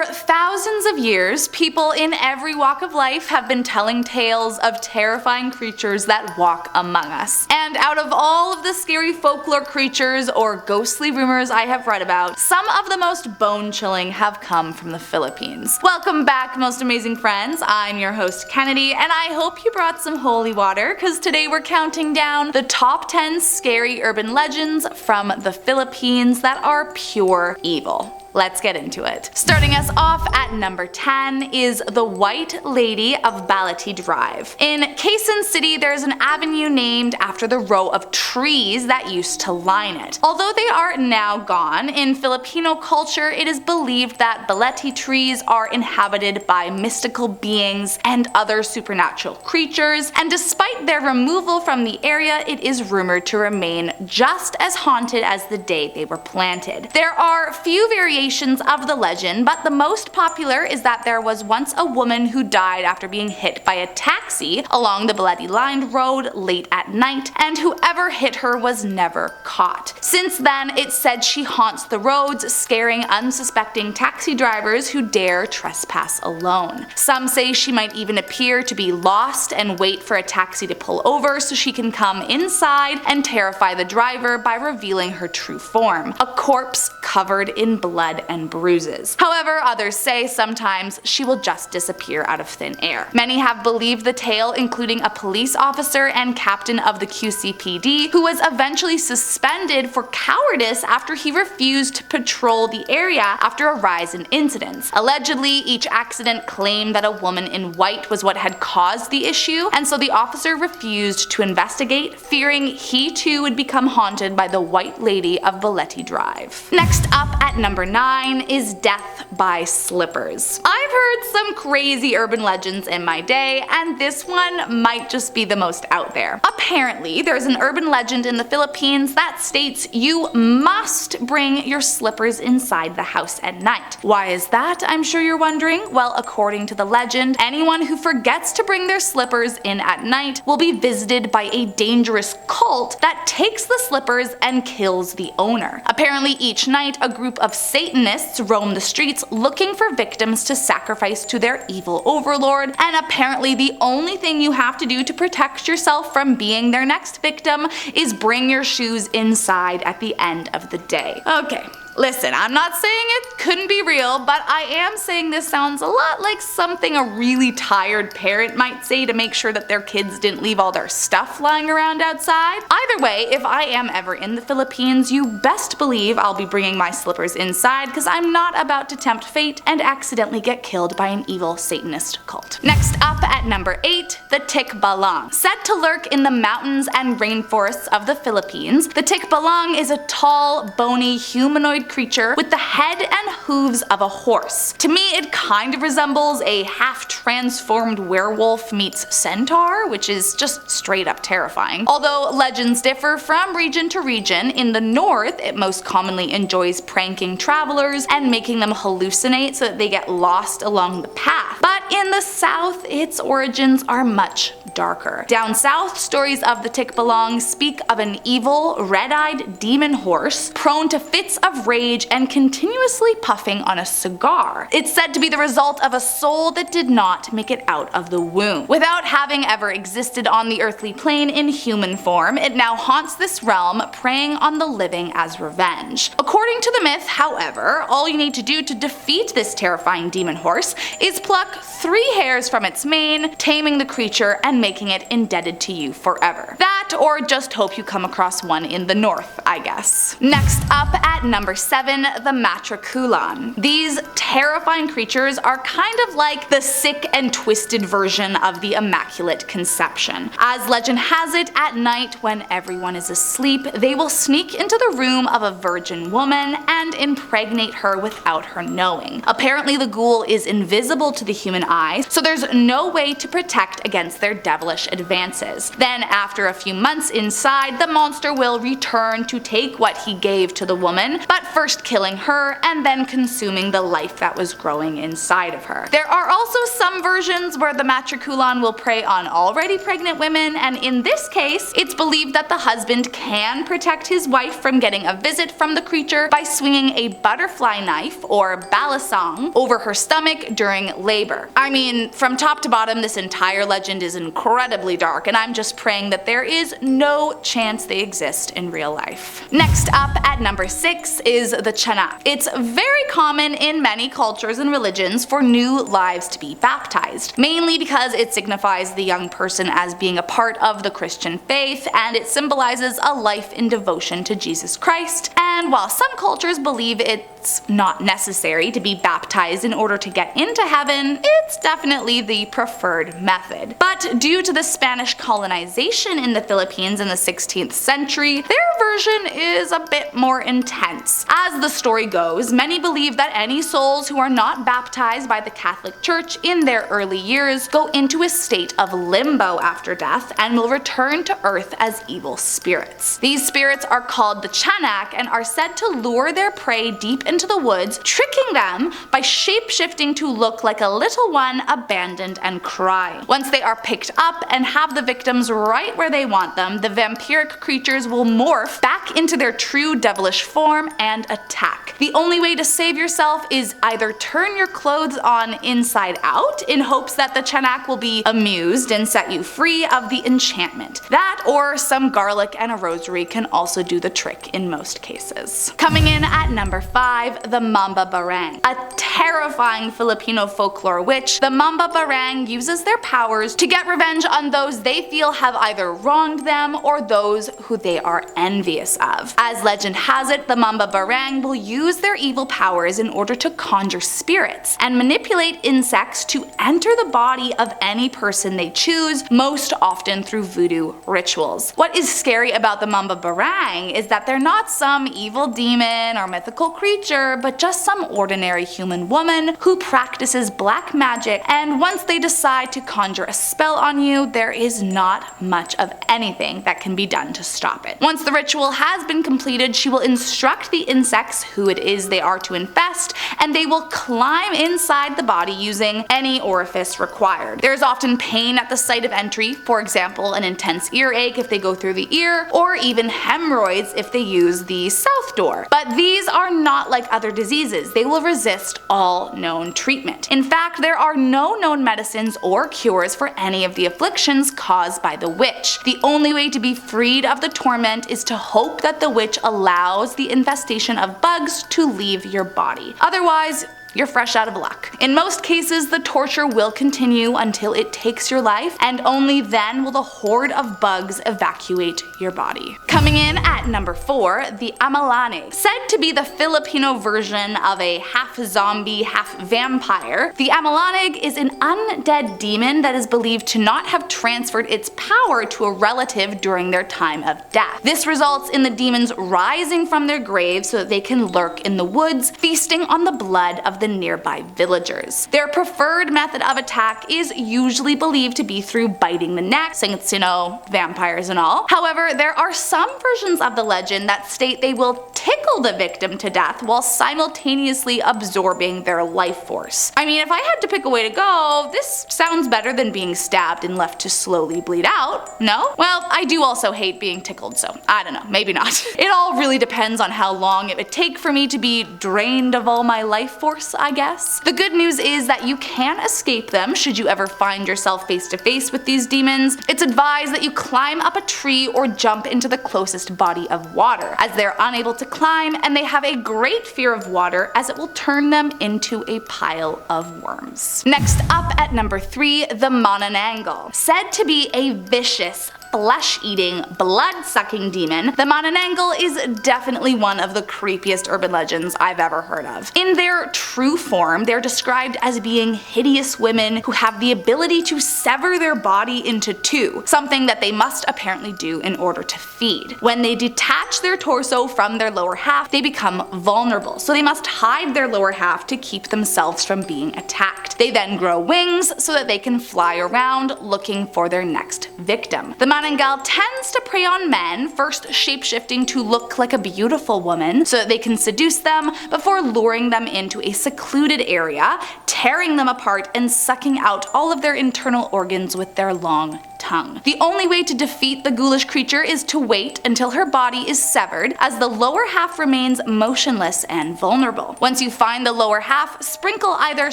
For thousands of years, people in every walk of life have been telling tales of terrifying creatures that walk among us. And out of all of the scary folklore creatures or ghostly rumors I have read about, some of the most bone-chilling have come from the Philippines. Welcome back, most amazing friends. I'm your host Kennedy, and I hope you brought some holy water, because today we're counting down the top 10 scary urban legends from the Philippines that are pure evil. Let's get into it. Starting us off at number 10 is the White Lady of Balete Drive. In Quezon City, there's an avenue named after the row of trees that used to line it. Although they are now gone, in Filipino culture it is believed that Balete trees are inhabited by mystical beings and other supernatural creatures, and despite their removal from the area, it is rumored to remain just as haunted as the day they were planted. There are few variations of the legend, but the most popular is that there was once a woman who died after being hit by a taxi along the Balete lined road late at night, and whoever hit her was never caught. Since then, it's said she haunts the roads, scaring unsuspecting taxi drivers who dare trespass alone. Some say she might even appear to be lost and wait for a taxi to pull over so she can come inside and terrify the driver by revealing her true form, a corpse covered in blood and bruises. However, others say sometimes she will just disappear out of thin air. Many have believed the tale, including a police officer and captain of the QCPD who was eventually suspended for cowardice after he refused to patrol the area after a rise in incidents. Allegedly, each accident claimed that a woman in white was what had caused the issue, and so the officer refused to investigate, fearing he too would become haunted by the White Lady of Balete Drive. Next up at number 9 is death by slippers. I've heard some crazy urban legends in my day, and this one might just be the most out there. Apparently, there's an urban legend in the Philippines that states you must bring your slippers inside the house at night. Why is that, I'm sure you're wondering? Well, according to the legend, anyone who forgets to bring their slippers in at night will be visited by a dangerous cult that takes the slippers and kills the owner. Apparently, each night a group of Satanists roam the streets looking for victims to sacrifice to their evil overlord, and apparently the only thing you have to do to protect yourself from being their next victim is bring your shoes inside at the end of the day. Okay. Listen, I'm not saying it couldn't be real, but I am saying this sounds a lot like something a really tired parent might say to make sure that their kids didn't leave all their stuff lying around outside. Either way, if I am ever in the Philippines, you best believe I'll be bringing my slippers inside, because I'm not about to tempt fate and accidentally get killed by an evil Satanist cult. Next up at number 8, the Tikbalang. Said to lurk in the mountains and rainforests of the Philippines, the Tikbalang is a tall, bony, humanoid creature with the head and hooves of a horse. To me, it kind of resembles a half-transformed werewolf meets centaur, which is just straight up terrifying. Although legends differ from region to region, in the north it most commonly enjoys pranking travelers and making them hallucinate so that they get lost along the path. But in the south, its origins are much darker. Down south, stories of the Tikbalang speak of an evil, red-eyed demon horse prone to fits of rage and continuously puffing on a cigar. It's said to be the result of a soul that did not make it out of the womb. Without having ever existed on the earthly plane in human form, it now haunts this realm, preying on the living as revenge. According to the myth, however, all you need to do to defeat this terrifying demon horse is pluck 3 hairs from its mane, taming the creature and making it indebted to you forever. That, or just hope you come across one in the north, I guess. Next up at number 7, the Matruculan. These terrifying creatures are kind of like the sick and twisted version of the Immaculate Conception. As legend has it, at night when everyone is asleep, they will sneak into the room of a virgin woman and impregnate her without her knowing. Apparently the ghoul is invisible to the human eye, so there's no way to protect against their devilish advances. Then after a few months inside, the monster will return to take what he gave to the woman, but first killing her and then consuming the life that was growing inside of her. There are also some versions where the Matruculan will prey on already pregnant women, and in this case, it's believed that the husband can protect his wife from getting a visit from the creature by swinging a butterfly knife, or balasang, over her stomach during labor. I mean, from top to bottom, this entire legend is incredibly dark, and I'm just praying that there is no chance they exist in real life. Next up at number 6 is the Tiyanak. It's very common in many cultures and religions for new lives to be baptized, mainly because it signifies the young person as being a part of the Christian faith, and it symbolizes a life in devotion to Jesus Christ. And while some cultures believe it's not necessary to be baptized in order to get into heaven, it's definitely the preferred method. But due to the Spanish colonization in the Philippines in the 16th century, their version is a bit more intense. As the story goes, many believe that any souls who are not baptized by the Catholic Church in their early years go into a state of limbo after death and will return to earth as evil spirits. These spirits are called the Tiyanak and are said to lure their prey deep into the woods, tricking them by shape-shifting to look like a little one abandoned and crying. Once they are picked up and have the victims right where they want them, the vampiric creatures will morph back into their true devilish form and attack. The only way to save yourself is either turn your clothes on inside out in hopes that the Tiyanak will be amused and set you free of the enchantment. That, or some garlic and a rosary, can also do the trick in most cases. Coming in at number 5, the Mambabarang. A terrifying Filipino folklore witch, the Mambabarang uses their powers to get revenge on those they feel have either wronged them or those who they are envious of. As legend has it, the Mambabarang will use their evil powers in order to conjure spirits and manipulate insects to enter the body of any person they choose, most often through voodoo rituals. What is scary about the Mambabarang is that they're not some evil demon or mythical creature, but just some ordinary human woman who practices black magic, and once they decide to conjure a spell on you, there is not much of anything that can be done to stop it. Once the ritual has been completed, she will instruct the insects who it is they are to infest, and they will climb inside the body using any orifice required. There is often pain at the site of entry, for example an intense earache if they go through the ear, or even hemorrhoids if they use the south door. But these are not like other diseases. They will resist all known treatment. In fact, there are no known medicines or cures for any of the afflictions caused by the witch. The only way to be freed of the torment is to hope that the witch allows the infestation of bugs to leave your body. Otherwise, you're fresh out of luck. In most cases, the torture will continue until it takes your life, and only then will the horde of bugs evacuate your body. Coming in at number 4, the Amalanhig. Said to be the Filipino version of a half-zombie, half-vampire, the Amalanhig is an undead demon that is believed to not have transferred its power to a relative during their time of death. This results in the demons rising from their graves so that they can lurk in the woods, feasting on the blood of the nearby villagers. Their preferred method of attack is usually believed to be through biting the neck, since, you know, vampires and all. However, there are some versions of the legend that state they will tickle the victim to death while simultaneously absorbing their life force. I mean, if I had to pick a way to go, this sounds better than being stabbed and left to slowly bleed out, no? Well, I do also hate being tickled, so I don't know, maybe not. It all really depends on how long it would take for me to be drained of all my life force, I guess. The good news is that you can escape them should you ever find yourself face to face with these demons. It's advised that you climb up a tree or jump into the closest body of water, as they're unable to climb and they have a great fear of water as it will turn them into a pile of worms. Next up at number 3, the Manananggal. Said to be a vicious, flesh-eating, blood-sucking demon, the Manananggal is definitely one of the creepiest urban legends I've ever heard of. In their true form, they're described as being hideous women who have the ability to sever their body into two, something that they must apparently do in order to feed. When they detach their torso from their lower half, they become vulnerable, so they must hide their lower half to keep themselves from being attacked. They then grow wings so that they can fly around looking for their next victim. The Manananggal tends to prey on men, first shapeshifting to look like a beautiful woman so that they can seduce them before luring them into a secluded area, tearing them apart and sucking out all of their internal organs with their long tongue. The only way to defeat the ghoulish creature is to wait until her body is severed, as the lower half remains motionless and vulnerable. Once you find the lower half, sprinkle either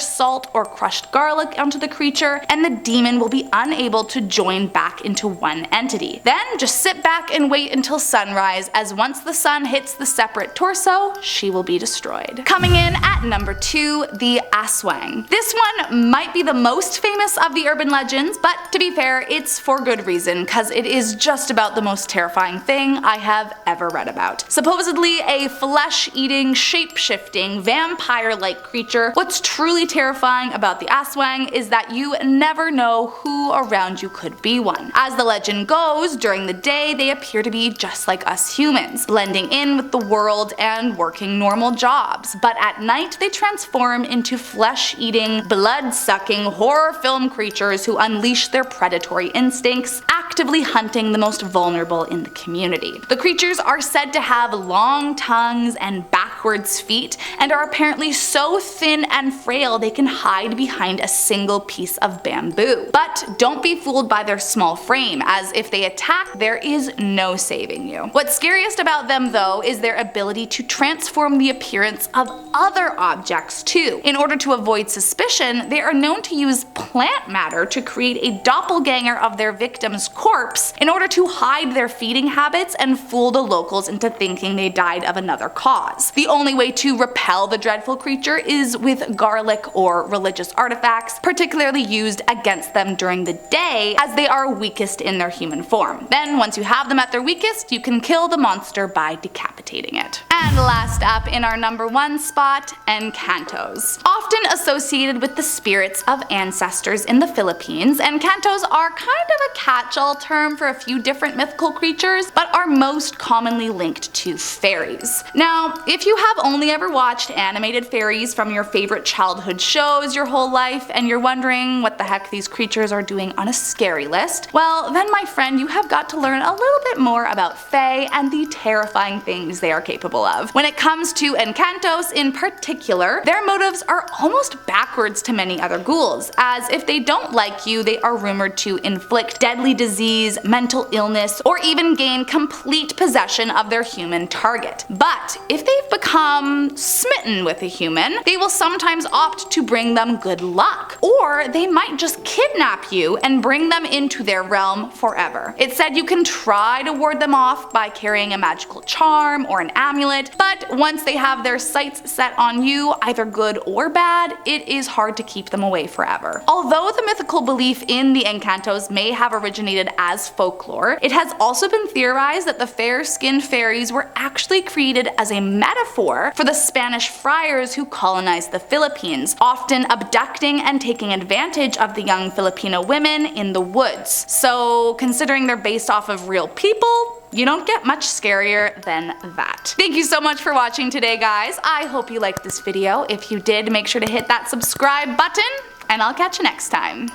salt or crushed garlic onto the creature, and the demon will be unable to join back into one entity. Then just sit back and wait until sunrise, as once the sun hits the separate torso, she will be destroyed. Coming in at number 2, the Aswang. This one might be the most famous of the urban legends, but to be fair, it's for good reason, cause it is just about the most terrifying thing I have ever read about. Supposedly a flesh-eating, shape-shifting, vampire-like creature, what's truly terrifying about the Aswang is that you never know who around you could be one. As the legend goes, during the day they appear to be just like us humans, blending in with the world and working normal jobs, but at night they transform into flesh-eating, blood-sucking, horror film creatures who unleash their predatory instincts, actively hunting the most vulnerable in the community. The creatures are said to have long tongues and backwards feet, and are apparently so thin and frail they can hide behind a single piece of bamboo. But don't be fooled by their small frame, as if they attack, there is no saving you. What's scariest about them though is their ability to transform the appearance of other objects too. In order to avoid suspicion, they are known to use plant matter to create a doppelganger of their victim's corpse in order to hide their feeding habits and fool the locals into thinking they died of another cause. The only way to repel the dreadful creature is with garlic or religious artifacts, particularly used against them during the day as they are weakest in their human form. Then once you have them at their weakest, you can kill the monster by decapitating it. And last up in our number 1 spot, Engkantos. Often associated with the spirits of ancestors in the Philippines, Engkantos are kind of a catch-all term for a few different mythical creatures, but are most commonly linked to fairies. Now, if you have only ever watched animated fairies from your favorite childhood shows your whole life, and you're wondering what the heck these creatures are doing on a scary list, well then my friend, you have got to learn a little bit more about fae and the terrifying things they are capable of. When it comes to Engkantos in particular, their motives are almost backwards to many other ghouls, as if they don't like you, they are rumored to inflict deadly disease, mental illness, or even gain complete possession of their human target. But if they've become smitten with a human, they will sometimes opt to bring them good luck, or they might just kidnap you and bring them into their realm forever. It's said you can try to ward them off by carrying a magical charm or an amulet, but once they have their sights set on you, either good or bad, it is hard to keep them away forever. Although the mythical belief in the Engkantos may have originated as folklore, it has also been theorized that the fair-skinned fairies were actually created as a metaphor for the Spanish friars who colonized the Philippines, often abducting and taking advantage of the young Filipino women in the woods. So considering they're based off of real people, you don't get much scarier than that. Thank you so much for watching today, guys. I hope you liked this video. If you did, make sure to hit that subscribe button, and I'll catch you next time.